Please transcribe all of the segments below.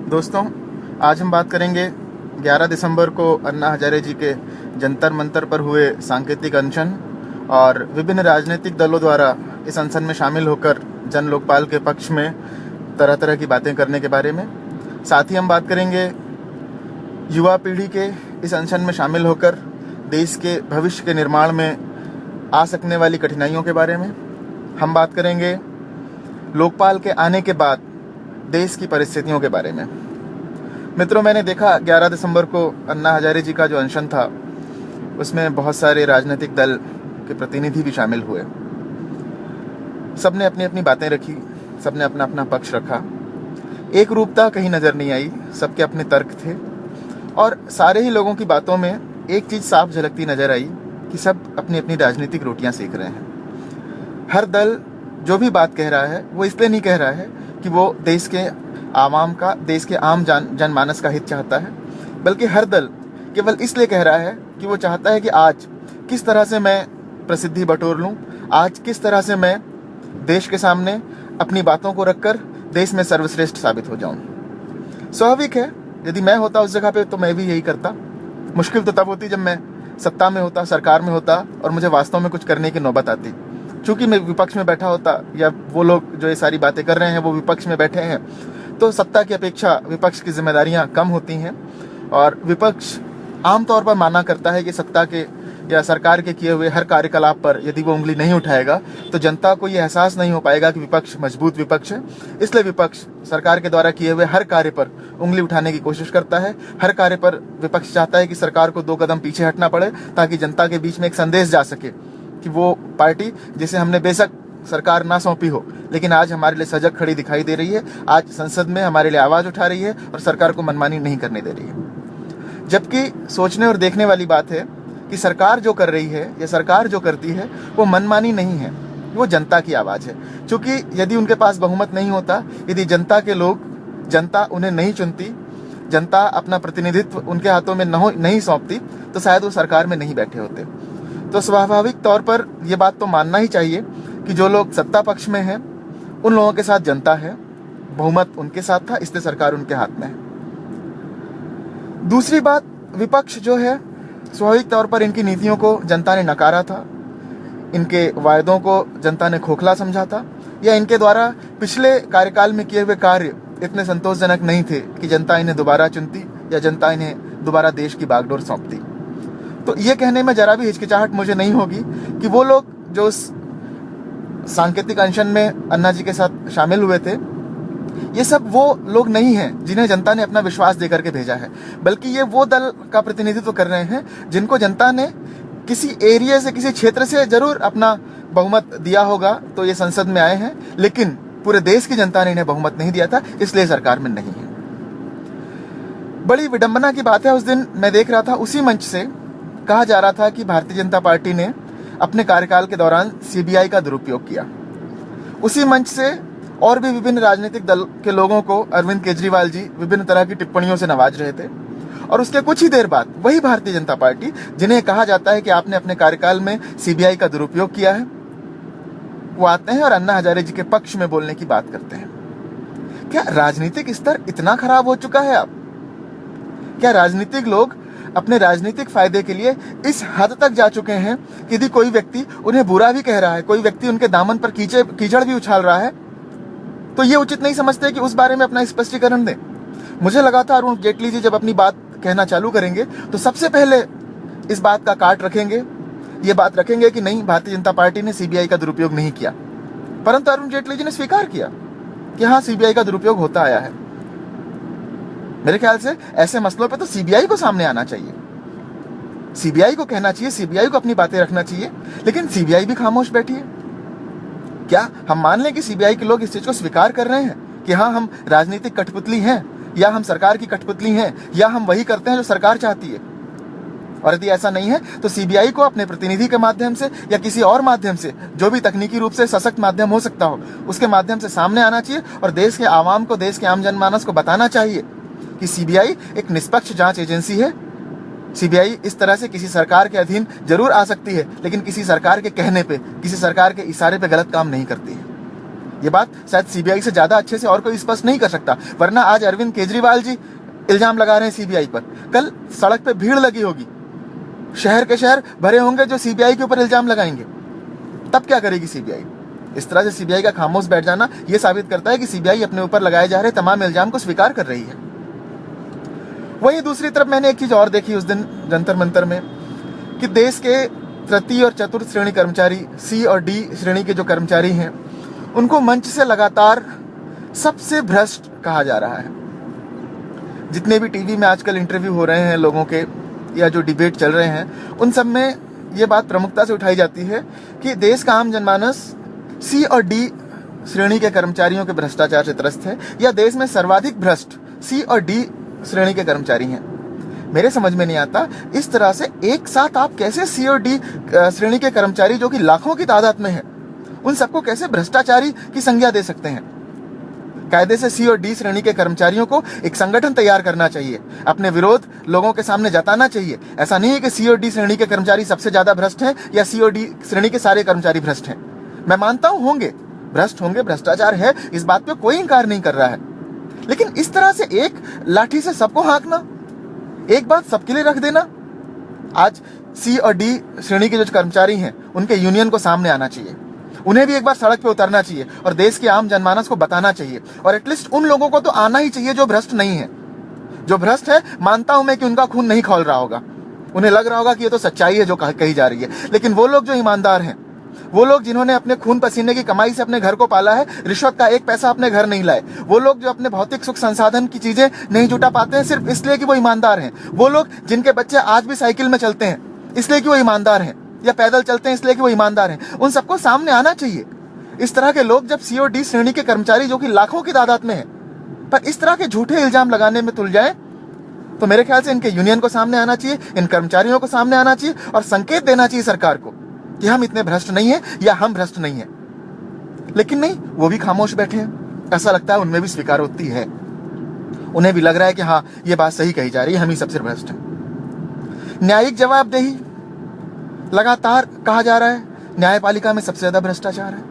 दोस्तों, आज हम बात करेंगे 11 दिसंबर को अन्ना हजारे जी के जंतर मंतर पर हुए सांकेतिक अनशन और विभिन्न राजनीतिक दलों द्वारा इस अनशन में शामिल होकर जन लोकपाल के पक्ष में तरह तरह की बातें करने के बारे में। साथ ही हम बात करेंगे युवा पीढ़ी के इस अनशन में शामिल होकर देश के भविष्य के निर्माण में आ सकने वाली कठिनाइयों के बारे में। हम बात करेंगे लोकपाल के आने के बाद देश की परिस्थितियों के बारे में। मित्रों, मैंने देखा 11 दिसंबर को अन्ना हजारे जी का जो अनशन था उसमें बहुत सारे राजनीतिक दल के प्रतिनिधि भी शामिल हुए। सबने अपनी अपनी बातें रखी, सबने अपना अपना पक्ष रखा। एक रूपता कहीं नज़र नहीं आई, सबके अपने तर्क थे और सारे ही लोगों की बातों में एक चीज़ साफ झलकती नज़र आई कि सब अपनी अपनी राजनीतिक रोटियां सेक रहे हैं। हर दल जो भी बात कह रहा है वो इसलिए नहीं कह रहा है कि वो देश के आम जनमानस का हित चाहता है, बल्कि हर दल केवल इसलिए कह रहा है कि वो चाहता है कि आज किस तरह से मैं प्रसिद्धि बटोर लूं, आज किस तरह से मैं देश के सामने अपनी बातों को रखकर देश में सर्वश्रेष्ठ साबित हो जाऊं। स्वाभाविक है, यदि मैं होता उस जगह पे तो मैं भी यही करता। मुश्किल तो तब होती जब मैं सत्ता में होता, सरकार में होता और मुझे वास्तव में कुछ करने की नौबत आती। चूंकि मैं विपक्ष में बैठा होता या वो लोग जो ये सारी बातें कर रहे हैं वो विपक्ष में बैठे हैं, तो सत्ता की अपेक्षा विपक्ष की जिम्मेदारियां कम होती हैं और विपक्ष आमतौर पर माना करता है कि सत्ता के या सरकार के किए हुए हर कार्यकलाप पर यदि वो उंगली नहीं उठाएगा तो जनता को ये एहसास नहीं हो पाएगा कि विपक्ष मजबूत विपक्ष है। इसलिए विपक्ष सरकार के द्वारा किए हुए हर कार्य पर उंगली उठाने की कोशिश करता है। हर कार्य पर विपक्ष चाहता है कि सरकार को 2 कदम पीछे हटना पड़े ताकि जनता के बीच में एक संदेश जा सके कि वो पार्टी जिसे हमने बेशक सरकार ना सौंपी हो लेकिन आज हमारे लिए सजग खड़ी दिखाई दे रही है, आज संसद में हमारे लिए आवाज उठा रही है और सरकार को मनमानी नहीं करने दे रही है। जबकि सोचने और देखने वाली बात है कि सरकार जो कर रही है या सरकार जो करती है वो मनमानी नहीं है, वो जनता की आवाज है। क्योंकि यदि उनके पास बहुमत नहीं होता, यदि जनता उन्हें नहीं चुनती, जनता अपना प्रतिनिधित्व उनके हाथों में नहीं सौंपती, तो शायद वो सरकार में नहीं बैठे होते। तो स्वाभाविक तौर पर ये बात तो मानना ही चाहिए कि जो लोग सत्ता पक्ष में हैं उन लोगों के साथ जनता है, बहुमत उनके साथ था, इसलिए सरकार उनके हाथ में है। दूसरी बात, विपक्ष जो है स्वाभाविक तौर पर इनकी नीतियों को जनता ने नकारा था, इनके वायदों को जनता ने खोखला समझा था या इनके द्वारा पिछले कार्यकाल में किए हुए कार्य इतने संतोषजनक नहीं थे कि जनता इन्हें दोबारा चुनती या जनता इन्हें दोबारा देश की बागडोर सौंपती। तो ये कहने में जरा भी हिचकिचाहट मुझे नहीं होगी कि वो लोग जो उस सांकेतिक अनशन में अन्ना जी के साथ शामिल हुए थे, ये सब वो लोग नहीं हैं जिन्हें जनता ने अपना विश्वास देकर के भेजा है, बल्कि ये वो दल का प्रतिनिधित्व कर रहे हैं जिनको जनता ने किसी एरिया से, किसी क्षेत्र से जरूर अपना बहुमत दिया होगा तो ये संसद में आए हैं, लेकिन पूरे देश की जनता ने इन्हें बहुमत नहीं दिया था, इसलिए सरकार में नहीं है। बड़ी विडंबना की बात है, उस दिन मैं देख रहा था उसी मंच से कहा जा रहा था कि भारतीय जनता पार्टी ने अपने कार्यकाल के दौरान सीबीआई का दुरुपयोग किया। उसी मंच से और भी विभिन्न राजनीतिक दल के लोगों को अरविंद केजरीवाल जी विभिन्न तरह की टिप्पणियों से नवाज रहे थे और उसके कुछ ही देर बाद वही भारतीय जनता पार्टी, जिन्हें कहा जाता है कि आपने अपने कार्यकाल में सीबीआई का दुरुपयोग किया है, वो आते हैं और अन्ना हजारे जी के पक्ष में बोलने की बात करते हैं। क्या राजनीतिक स्तर इतना खराब हो चुका है? अब क्या राजनीतिक लोग अपने राजनीतिक फायदे के लिए इस हद तक जा चुके हैं कि यदि कोई व्यक्ति उन्हें बुरा भी कह रहा है, कोई व्यक्ति उनके दामन पर कीचड़ भी उछाल रहा है, तो ये उचित नहीं समझते कि उस बारे में अपना स्पष्टीकरण दें? मुझे लगा था अरुण जेटली जी जब अपनी बात कहना चालू करेंगे तो सबसे पहले इस बात का काट रखेंगे, ये बात रखेंगे कि नहीं, भारतीय जनता पार्टी ने सीबीआई का दुरुपयोग नहीं किया। परंतु अरुण जेटली जी ने स्वीकार किया कि हाँ, सीबीआई का दुरुपयोग होता आया है। मेरे ख्याल से ऐसे मसलों पे तो सीबीआई को सामने आना चाहिए, सीबीआई को कहना चाहिए, सीबीआई को अपनी बातें रखना चाहिए, लेकिन सीबीआई भी खामोश बैठी है। क्या हम मान लें कि सीबीआई के लोग इस चीज को स्वीकार कर रहे हैं कि हाँ, हम राजनीतिक कठपुतली हैं या हम सरकार की कठपुतली हैं या हम वही करते हैं जो सरकार चाहती है? और यदि ऐसा नहीं है तो सीबीआई को अपने प्रतिनिधि के माध्यम से या किसी और माध्यम से, जो भी तकनीकी रूप से सशक्त माध्यम हो सकता हो, उसके माध्यम से सामने आना चाहिए और देश के आवाम को, देश के आम जनमानस को बताना चाहिए कि सीबीआई एक निष्पक्ष जांच एजेंसी है। सीबीआई इस तरह से किसी सरकार के अधीन जरूर आ सकती है, लेकिन किसी सरकार के कहने पे, किसी सरकार के इशारे पे गलत काम नहीं करती है। ये बात शायद सीबीआई से ज्यादा अच्छे से और कोई स्पष्ट नहीं कर सकता, वरना आज अरविंद केजरीवाल जी इल्जाम लगा रहे हैं सीबीआई पर, कल सड़क पे भीड़ लगी होगी, शहर के शहर भरे होंगे जो सीबीआई के ऊपर इल्जाम लगाएंगे। तब क्या करेगी सीबीआई? इस तरह से सीबीआई का खामोश बैठ जाना यह साबित करता है कि सीबीआई अपने ऊपर लगाए जा रहे तमाम इल्जाम को स्वीकार कर रही है। वहीं दूसरी तरफ मैंने एक चीज और देखी उस दिन जंतर मंतर में, कि देश के तृतीय और चतुर्थ श्रेणी कर्मचारी, सी और डी श्रेणी के जो कर्मचारी हैं, उनको मंच से लगातार सबसे भ्रष्ट कहा जा रहा है। जितने भी टीवी में आजकल इंटरव्यू हो रहे हैं लोगों के या जो डिबेट चल रहे हैं, उन सब में ये बात प्रमुखता से उठाई जाती है कि देश का आम जनमानस सी और डी श्रेणी के कर्मचारियों के भ्रष्टाचार से त्रस्त है, या देश में सर्वाधिक भ्रष्ट सी और डी श्रेणी के कर्मचारी हैं। मेरे समझ में नहीं आता इस तरह से एक साथ आप कैसे सी और डी श्रेणी के कर्मचारी जो कि लाखों की तादाद में है, उन सबको कैसे भ्रष्टाचारी की संज्ञा दे सकते हैं। कायदे से सी और डी श्रेणी के कर्मचारियों को एक संगठन तैयार करना चाहिए, अपने विरोध लोगों के सामने जताना चाहिए। ऐसा नहीं है कि सी और डी श्रेणी के कर्मचारी सबसे ज्यादा भ्रष्ट हैं या सी और डी श्रेणी के सारे कर्मचारी भ्रष्ट हैं। मैं मानता हूं होंगे, भ्रष्ट होंगे, भ्रष्टाचार है, इस बात पे कोई इंकार नहीं कर रहा है, लेकिन इस तरह से एक लाठी से सबको हाँकना, एक बात सबके लिए रख देना। आज सी और डी श्रेणी के जो कर्मचारी हैं उनके यूनियन को सामने आना चाहिए, उन्हें भी एक बार सड़क पे उतरना चाहिए और देश के आम जनमानस को बताना चाहिए, और एटलीस्ट उन लोगों को तो आना ही चाहिए जो भ्रष्ट नहीं है। जो भ्रष्ट है, मानता हूं मैं कि उनका खून नहीं खौल रहा होगा, उन्हें लग रहा होगा कि ये तो सच्चाई है जो कही जा रही है, लेकिन वो लोग जो ईमानदार हैं, वो लोग जिन्होंने अपने खून पसीने की कमाई से अपने घर को पाला है, रिश्वत का एक पैसा अपने घर नहीं लाए, वो लोग जो अपने भौतिक सुख संसाधन की चीजें नहीं जुटा पाते हैं सिर्फ इसलिए कि वो ईमानदार हैं, वो लोग जिनके बच्चे आज भी साइकिल में चलते हैं इसलिए कि वो ईमानदार हैं, या पैदल चलते हैं इसलिए कि वो ईमानदार हैं, उन सबको सामने आना चाहिए। इस तरह के लोग जब सी और डी श्रेणी के कर्मचारी जो कि लाखों की तादाद में है, पर इस तरह के झूठे इल्जाम लगाने में तुल जाए, तो मेरे ख्याल से इनके यूनियन को सामने आना चाहिए, इन कर्मचारियों को सामने आना चाहिए और संकेत देना चाहिए सरकार को कि हम इतने भ्रष्ट नहीं है या हम भ्रष्ट नहीं है। लेकिन नहीं, वो भी खामोश बैठे हैं। ऐसा लगता है उनमें भी स्वीकारोक्ति है, उन्हें भी लग रहा है कि हाँ, ये बात सही कही जा रही है, हम ही सबसे भ्रष्ट हैं। न्यायिक जवाबदेही लगातार कहा जा रहा है न्यायपालिका में सबसे ज्यादा भ्रष्टाचार है।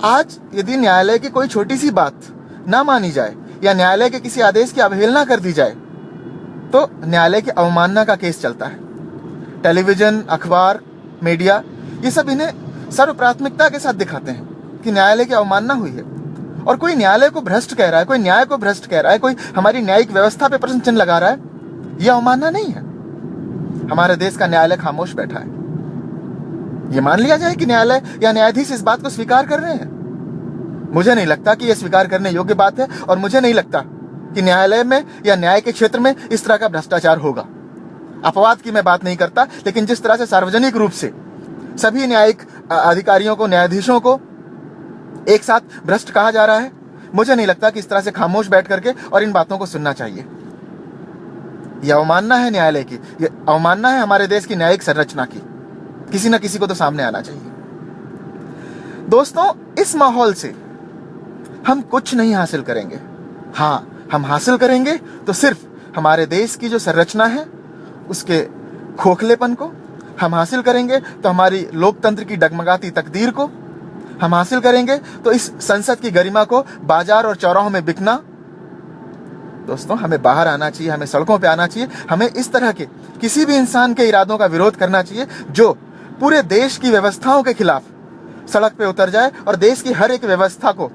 आज यदि न्यायालय की कोई छोटी सी बात ना मानी जाए या न्यायालय के किसी आदेश की अवहेलना कर दी जाए, तो न्यायालय की अवमानना का केस चलता है। टेलीविजन, अखबार, मीडिया, ये सब इन्हें सर्व प्राथमिकता के साथ दिखाते हैं कि न्यायालय की अवमानना हुई है, और कोई न्यायालय को भ्रष्ट कह रहा है, कोई न्याय को भ्रष्ट कह रहा है, कोई हमारी न्यायिक व्यवस्था पे प्रश्न चिन्ह लगा रहा है, यह अवमानना नहीं है। हमारे देश का न्यायालय खामोश बैठा है। ये मान लिया जाए कि न्यायालय या न्यायाधीश इस बात को स्वीकार कर रहे हैं। मुझे नहीं लगता कि यह स्वीकार करने योग्य बात है, और मुझे नहीं लगता कि न्यायालय में या न्याय के क्षेत्र में इस तरह का भ्रष्टाचार होगा। अपवाद की मैं बात नहीं करता, लेकिन जिस तरह से सार्वजनिक रूप से सभी न्यायिक अधिकारियों को, न्यायाधीशों को एक साथ भ्रष्ट कहा जा रहा है, मुझे नहीं लगता कि इस तरह से खामोश बैठ करके और इन बातों को सुनना चाहिए। यह अवमानना है न्यायालय की, यह अवमानना है हमारे देश की न्यायिक संरचना की। किसी ना किसी को तो सामने आना चाहिए। दोस्तों, इस माहौल से हम कुछ नहीं हासिल करेंगे। हाँ, हम हासिल करेंगे तो सिर्फ हमारे देश की जो संरचना है उसके खोखलेपन को, हम हासिल करेंगे तो हमारी लोकतंत्र की डगमगाती तकदीर को, हम हासिल करेंगे तो इस संसद की गरिमा को बाजार और चौराहों में बिकना। दोस्तों, हमें बाहर आना चाहिए, हमें सड़कों पे आना चाहिए, हमें इस तरह के किसी भी इंसान के इरादों का विरोध करना चाहिए जो पूरे देश की व्यवस्थाओं के खिलाफ सड़क पे उतर जाए और देश की हर एक व्यवस्था को,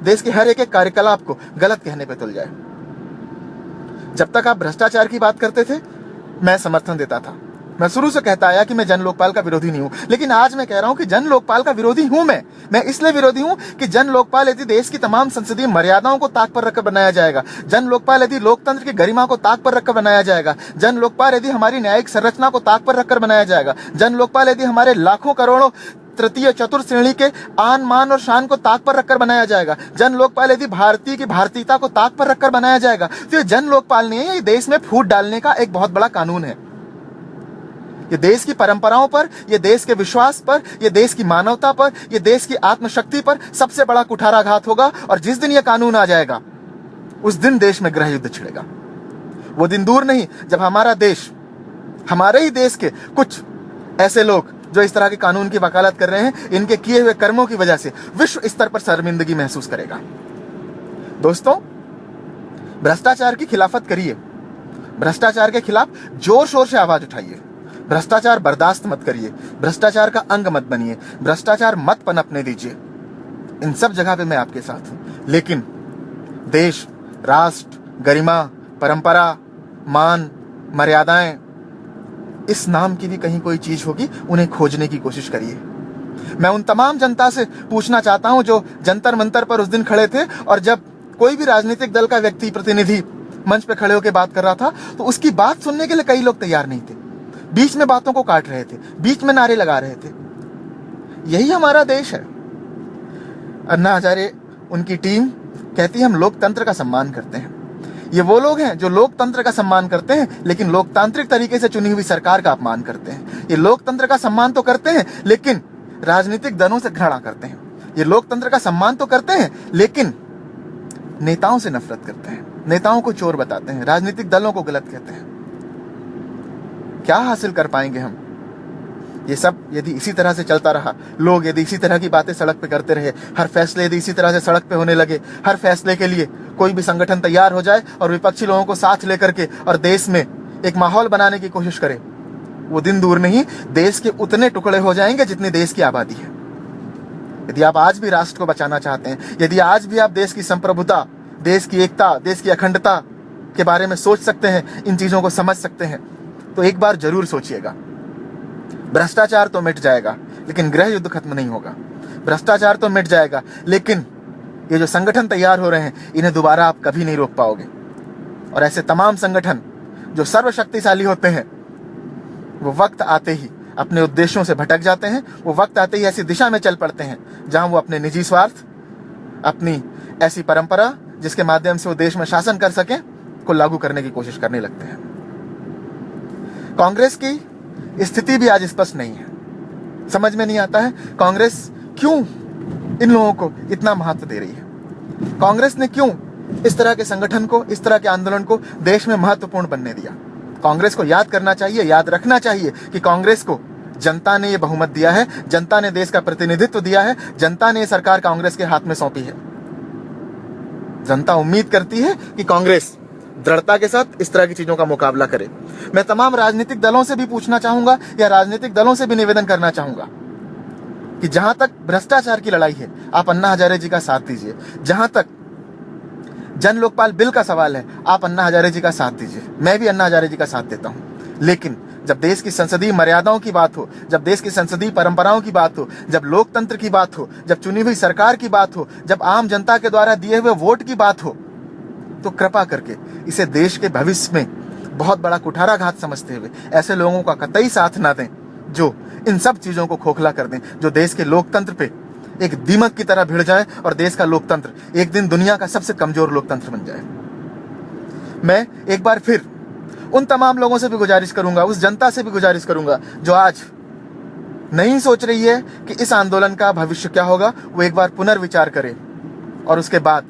देश के हर एक कार्यकलाप को गलत कहने पे तुल जाए। जब तक आप भ्रष्टाचार की बात करते थे, मैं समर्थन देता था। मैं शुरू से कहता आया कि मैं जन लोकपाल का विरोधी नहीं हूं, लेकिन आज मैं कह रहा हूं कि जन लोकपाल का विरोधी हूं। मैं इसलिए विरोधी हूं कि जन लोकपाल यदि देश की तमाम संसदीय मर्यादाओं को ताक पर रखकर बनाया जाएगा, जन लोकपाल यदि लोकतंत्र की गरिमा को ताक पर रखकर बनाया जाएगा, जन लोकपाल यदि हमारी न्यायिक संरचना को ताक पर रखकर बनाया जाएगा, जन लोकपाल यदि हमारे लाखों करोड़ों तृतीय चतुर्थ श्रेणी के आन, मान और शान को ताक पर रखकर बनाया जाएगा, जन लोकपाल यदि भारतीय की भारतीयता को ताक पर रखकर बनाया जाएगा, तो ये जन लोकपाल नहीं है, ये देश में फूट डालने का एक बहुत बड़ा कानून है। ये देश की परंपराओं पर, ये देश के विश्वास पर, ये देश की मानवता पर, ये देश की आत्मशक्ति पर सबसे बड़ा कुठाराघात होगा। और जिस दिन ये कानून आ जाएगा, उस दिन देश में गृह युद्ध छिड़ेगा। वो दिन दूर नहीं जब हमारा देश, हमारे ही देश के कुछ ऐसे लोग जो इस तरह के कानून की वकालत कर रहे हैं, इनके किए हुए कर्मों की वजह से विश्व स्तर पर शर्मिंदगी महसूस करेगा। दोस्तों, भ्रष्टाचार की खिलाफत करिए, भ्रष्टाचार के खिलाफ जोर शोर से आवाज उठाइए, भ्रष्टाचार बर्दाश्त मत करिए, भ्रष्टाचार का अंग मत बनिए, भ्रष्टाचार मत पनपने दीजिए। इन सब जगह पे मैं आपके साथ हूं, लेकिन देश, राष्ट्र, गरिमा, परंपरा, मान, मर्यादाएं, इस नाम की भी कहीं कोई चीज होगी, उन्हें खोजने की कोशिश करिए। मैं उन तमाम जनता से पूछना चाहता हूं जो जंतर मंतर पर उस दिन खड़े थे, और जब कोई भी राजनीतिक दल का व्यक्ति, प्रतिनिधि मंच पे खड़े होकर बात कर रहा था, तो उसकी बात सुनने के लिए कई लोग तैयार नहीं थे, बीच में बातों को काट रहे थे, बीच में नारे लगा रहे थे। यही हमारा देश है। अन्ना हजारे, उनकी टीम कहती है हम लोकतंत्र का सम्मान करते हैं। ये वो लोग हैं जो लोकतंत्र का सम्मान करते हैं, लेकिन लोकतांत्रिक तरीके से चुनी हुई सरकार का अपमान करते हैं। ये लोकतंत्र का सम्मान तो करते हैं, लेकिन राजनीतिक दलों से घृणा करते हैं। ये लोकतंत्र का सम्मान तो करते हैं, लेकिन नेताओं से नफरत करते हैं, नेताओं को चोर बताते हैं, राजनीतिक दलों को गलत कहते हैं। क्या हासिल कर पाएंगे हम? ये सब यदि इसी तरह से चलता रहा, लोग यदि इसी तरह की बातें सड़क पे करते रहे, हर फैसले यदि इसी तरह से सड़क पे होने लगे, हर फैसले के लिए कोई भी संगठन तैयार हो जाए और विपक्षी लोगों को साथ लेकर के और देश में एक माहौल बनाने की कोशिश करे, वो दिन दूर नहीं, देश के उतने टुकड़े हो जाएंगे जितनी देश की आबादी है। यदि आप आज भी राष्ट्र को बचाना चाहते हैं, यदि आज भी आप देश की संप्रभुता, देश की एकता, देश की अखंडता के बारे में सोच सकते हैं, इन चीजों को समझ सकते हैं, तो एक बार जरूर सोचिएगा। भ्रष्टाचार तो मिट जाएगा, लेकिन गृह युद्ध खत्म नहीं होगा। भ्रष्टाचार तो मिट जाएगा, लेकिन ये जो संगठन तैयार हो रहे हैं, इन्हें दोबारा आप कभी नहीं रोक पाओगे। और ऐसे तमाम संगठन जो सर्वशक्तिशाली होते हैं, वो वक्त आते ही अपने उद्देश्यों से भटक जाते हैं, वो वक्त आते ही ऐसी दिशा में चल पड़ते हैं जहां वो अपने निजी स्वार्थ, अपनी ऐसी परंपरा जिसके माध्यम से वो देश में शासन कर सके, को लागू करने की कोशिश करने लगते हैं। कांग्रेस की स्थिति भी आज स्पष्ट नहीं है। समझ में नहीं आता है कांग्रेस क्यों इन लोगों को इतना महत्व दे रही है। कांग्रेस ने क्यों इस तरह के संगठन को, इस तरह के आंदोलन को देश में महत्वपूर्ण बनने दिया। कांग्रेस को याद करना चाहिए, याद रखना चाहिए कि कांग्रेस को जनता ने ये बहुमत दिया है, जनता ने देश का प्रतिनिधित्व दिया है, जनता ने ये सरकार कांग्रेस के हाथ में सौंपी है। जनता उम्मीद करती है कि कांग्रेस दृढ़ता के साथ इस तरह की चीजों का मुकाबला करे। मैं तमाम राजनीतिक दलों से भी पूछना चाहूंगा, या राजनीतिक दलों से भी निवेदन करना चाहूंगा कि जहां तक भ्रष्टाचार की लड़ाई है, आप अन्ना हजारे जी का साथ दीजिए। जहां तक जन लोकपाल बिल का सवाल है, आप अन्ना हजारे जी का साथ दीजिए। मैं भी अन्ना हजारे जी का साथ देता हूं। लेकिन जब देश की संसदीय मर्यादाओं की बात हो, जब देश की संसदीय परंपराओं की बात हो, जब लोकतंत्र की बात हो, जब चुनी हुई सरकार की बात हो, जब आम जनता के द्वारा दिए हुए वोट की बात हो, तो कृपा करके इसे देश के भविष्य में बहुत बड़ा कुठाराघात समझते हुए ऐसे लोगों का कतई साथ ना दें जो इन सब चीजों को खोखला कर दें, जो देश के लोकतंत्र पे एक दीमक की तरह भिड़ जाए और देश का लोकतंत्र एक दिन दुनिया का सबसे कमजोर लोकतंत्र बन जाए। मैं एक बार फिर उन तमाम लोगों से भी गुजारिश करूंगा, उस जनता से भी गुजारिश करूंगा जो आज नहीं सोच रही है कि इस आंदोलन का भविष्य क्या होगा, वो एक बार पुनर्विचार करे और उसके बाद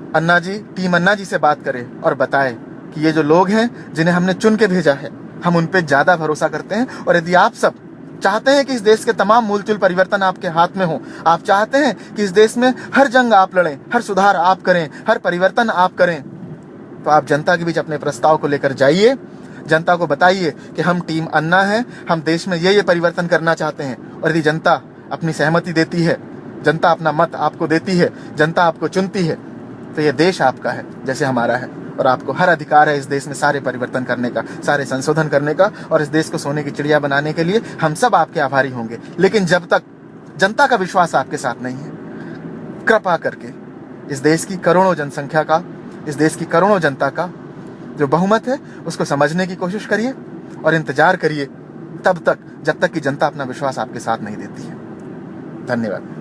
अन्ना जी, टीम अन्ना जी से बात करे और बताए कि ये जो लोग हैं जिन्हें हमने चुन के भेजा है, हम उन पे ज्यादा भरोसा करते हैं। और यदि आप सब चाहते हैं कि इस देश के तमाम मूलचूल परिवर्तन आपके हाथ में हो, आप चाहते हैं कि इस देश में हर जंग आप लड़ें, हर सुधार आप करें, हर परिवर्तन आप करें, तो आप जनता के बीच अपने प्रस्ताव को लेकर जाइए, जनता को बताइए कि हम टीम अन्ना है, हम देश में ये परिवर्तन करना चाहते हैं। और यदि जनता अपनी सहमति देती है, जनता अपना मत आपको देती है, जनता आपको चुनती है, तो ये देश आपका है जैसे हमारा है, और आपको हर अधिकार है इस देश में सारे परिवर्तन करने का, सारे संशोधन करने का, और इस देश को सोने की चिड़िया बनाने के लिए हम सब आपके आभारी होंगे। लेकिन जब तक जनता का विश्वास आपके साथ नहीं है, कृपा करके इस देश की करोड़ों जनसंख्या का, इस देश की करोड़ों जनता का जो बहुमत है उसको समझने की कोशिश करिए और इंतजार करिए तब तक जब तक कि जनता अपना विश्वास आपके साथ नहीं देती है। धन्यवाद।